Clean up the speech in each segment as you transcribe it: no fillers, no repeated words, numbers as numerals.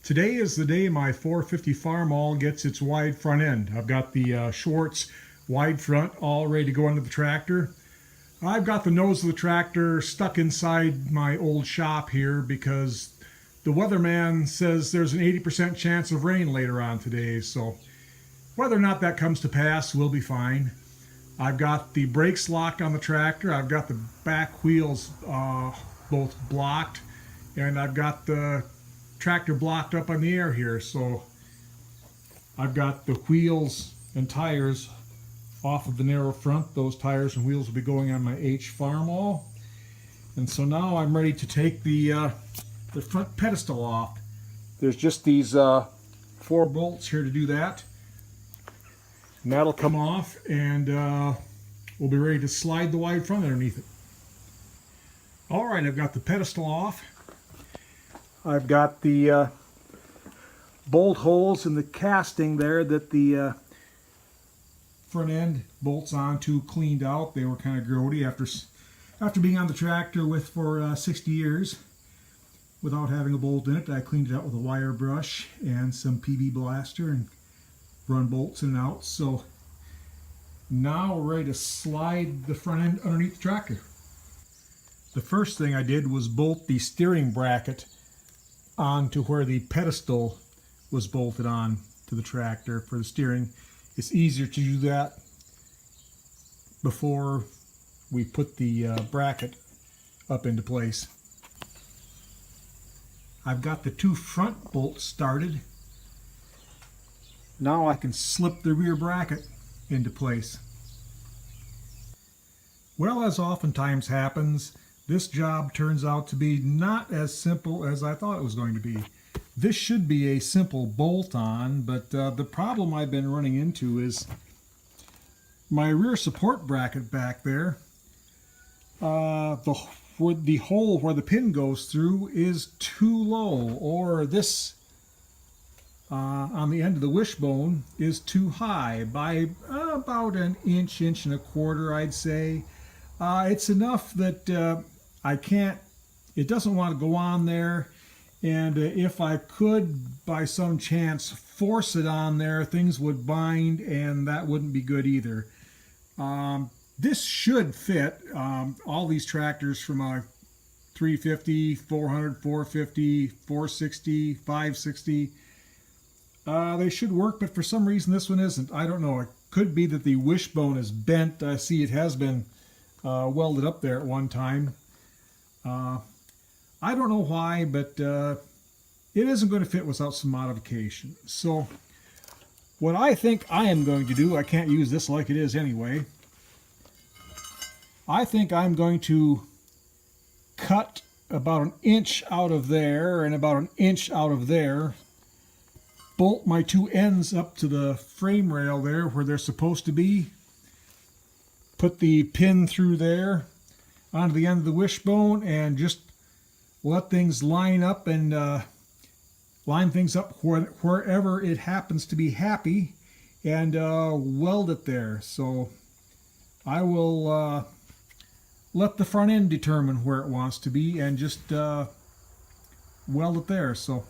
Today is the day my 450 Farmall gets its wide front end. I've got the Schwartz wide front all ready to go into the tractor. I've got the nose of the tractor stuck inside my old shop here because the weatherman says there's an 80% chance of rain later on today, so whether or not that comes to pass, we'll be fine. I've got the brakes locked on the tractor. I've got the back wheels both blocked, and I've got the tractor blocked up on the air here, so I've got the wheels and tires off of the narrow front. Those tires and wheels will be going on my H Farmall. And so now I'm ready to take the front pedestal off. There's just these 4 bolts here to do that. And that'll come off, and we'll be ready to slide the wide front underneath it. Alright, I've got the pedestal off. I've got the bolt holes in the casting there that the front end bolts onto cleaned out. They were kind of grody after being on the tractor for 60 years without having a bolt in it. I cleaned it out with a wire brush and some PB blaster and run bolts in and out. So now we're ready to slide the front end underneath the tractor. The first thing I did was bolt the steering bracket onto where the pedestal was bolted on to the tractor for the steering. It's easier to do that before we put the bracket up into place. I've got the 2 front bolts started. Now I can slip the rear bracket into place. Well, as oftentimes happens, this job turns out to be not as simple as I thought it was going to be. This should be a simple bolt-on, but the problem I've been running into is my rear support bracket back there. The hole where the pin goes through is too low, or this on the end of the wishbone is too high by about an inch, inch and a quarter, I'd say. It's enough that it doesn't want to go on there, and if I could by some chance force it on there, things would bind, and that wouldn't be good either. This should fit all these tractors from a 350, 400, 450, 460, 560. They should work, but for some reason this one isn't. I don't know. It could be that the wishbone is bent. I see it has been welded up there at one time. I don't know why, but it isn't going to fit without some modification. So what I think I am going to do, I can't use this like it is anyway. I think I'm going to cut about an inch out of there and about an inch out of there, bolt my 2 ends up to the frame rail there where they're supposed to be, put the pin through there onto the end of the wishbone, and just let things line up and line things up wherever it happens to be happy, and weld it there. So I will let the front end determine where it wants to be and just weld it there. So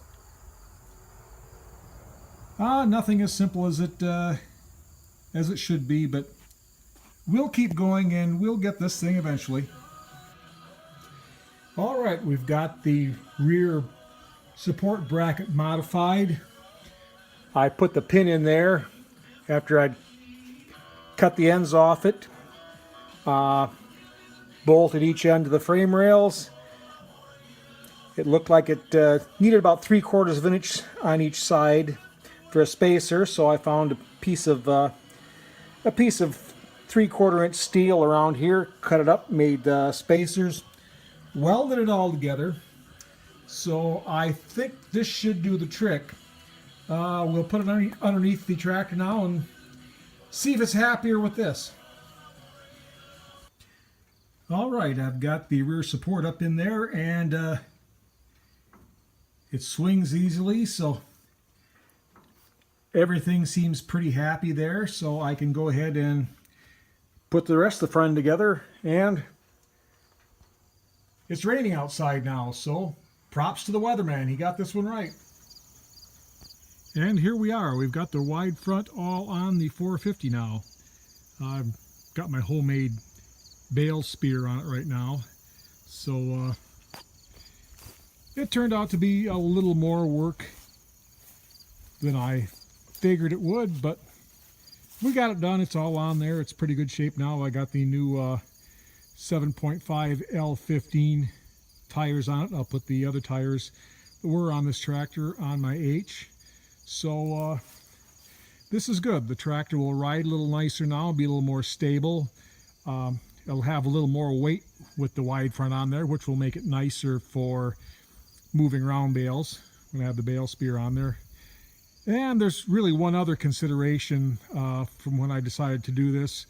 nothing as simple as it should be, but we'll keep going and we'll get this thing eventually. All right, we've got the rear support bracket modified. I put the pin in there after I'd cut the ends off it. Bolted each end of the frame rails. It looked like it needed about 3/4 of an inch on each side for a spacer, so I found a piece of 3/4 inch steel around here, cut it up, made spacers, welded it all together. So I think this should do the trick. We'll put it underneath the tractor now and see if it's happier with this. All right, I've got the rear support up in there, and it swings easily, so everything seems pretty happy there. So I can go ahead and put the rest of the front together, and it's raining outside now, so props to the weatherman. He got this one right. And here we are. We've got the wide front all on the 450 now. I've got my homemade bale spear on it right now. So it turned out to be a little more work than I figured it would, but we got it done. It's all on there. It's pretty good shape now. I got the new 7.5 L15 tires on it. I'll put the other tires that were on this tractor on my H. So this is good. The tractor will ride a little nicer now, be a little more stable. It'll have a little more weight with the wide front on there, which will make it nicer for moving around bales. I'm going to have the bale spear on there. And there's really one other consideration from when I decided to do this.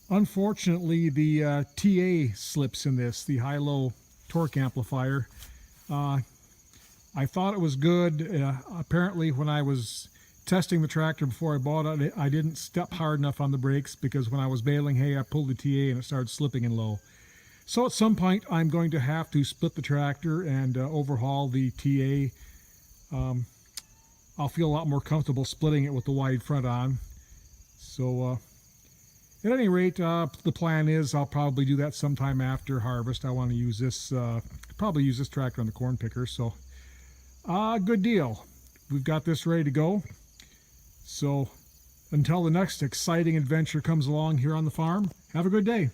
Unfortunately, the TA slips in this, the high-low torque amplifier. I thought it was good. Apparently, when I was testing the tractor before I bought it, I didn't step hard enough on the brakes, because when I was baling hay, I pulled the TA and it started slipping in low. So at some point, I'm going to have to split the tractor and overhaul the TA. I'll feel a lot more comfortable splitting it with the wide front on. So at any rate, the plan is I'll probably do that sometime after harvest. I want to use this, probably use this tractor on the corn picker. So good deal. We've got this ready to go. So until the next exciting adventure comes along here on the farm, have a good day.